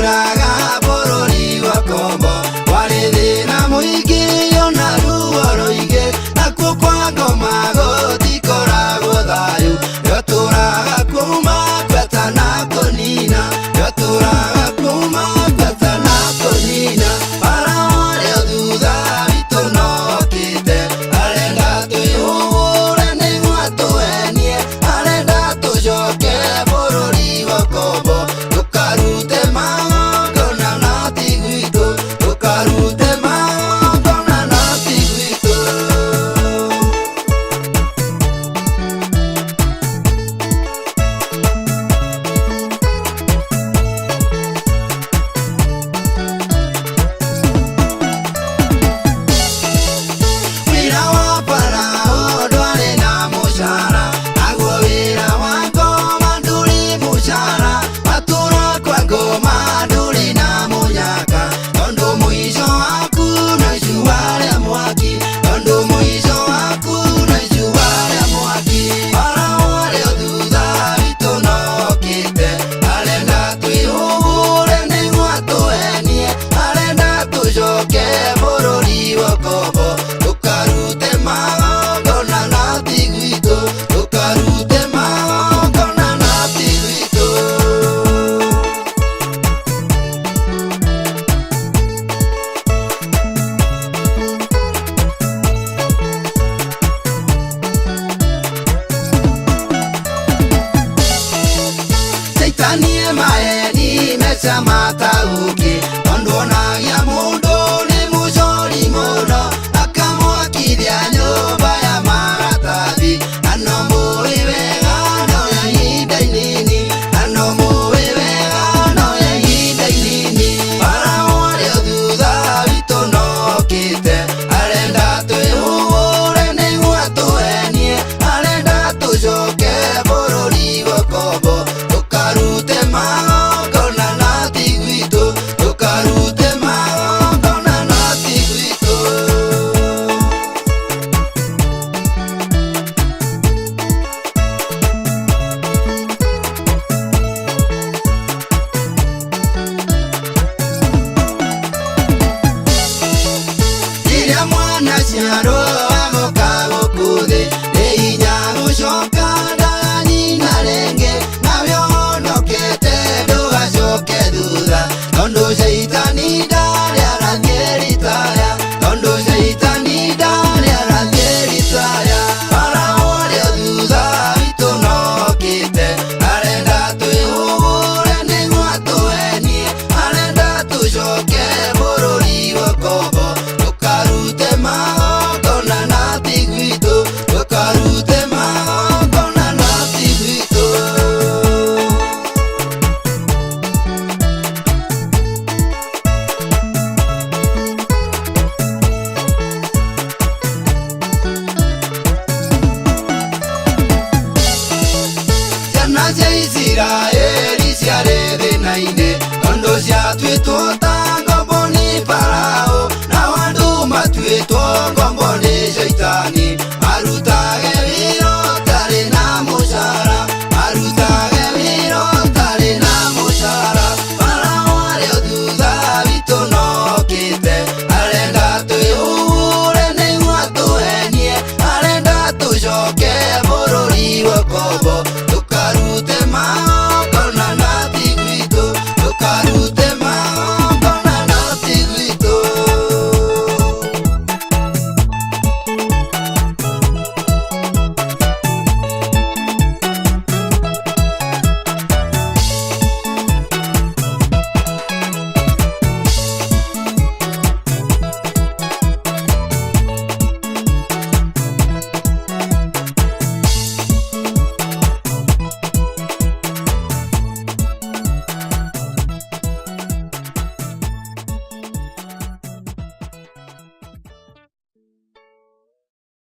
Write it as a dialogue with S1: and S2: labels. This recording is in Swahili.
S1: yaturaga bũrũri wa Kombo warĩ thĩna mũingĩ ona ruo rũingĩ nakuo kwa Ngoma gũtikoragwo thayũ yatũraga kuma kweta na kũnina yatũraga kuma kweta na kũnina bara warĩ thutha witũ nokĩte arenda twĩhũgũre nĩguo atũhenie arenda tũcoke bũrũri wa Kombo tũkarute magongona na ti gwitũ tũkarute magongona na ti gwitũ. Wĩra wa Pharaoh ndwarĩ na mũcara naguo wĩra wa Ngoma ndũrĩ mũcara watũũra kwa Ngoma ndũrĩ na mũnyaka tondũ mũico waku no icua rĩa mwaki tondũ mũico waku no icua rĩa mwaki Pharaoh warĩ o thutha witũ nokĩte arenda twĩhũgũre nĩguo atũhenie arenda tũcoke bũrũri wa Kombo tũkarute magongona na ti gwitũ tũkarute magongona na ti gwitũ. Caitanie maheni meca mataũki tondũ onagia mũndũ nĩ mũcori mũno akamwakithia nyũmba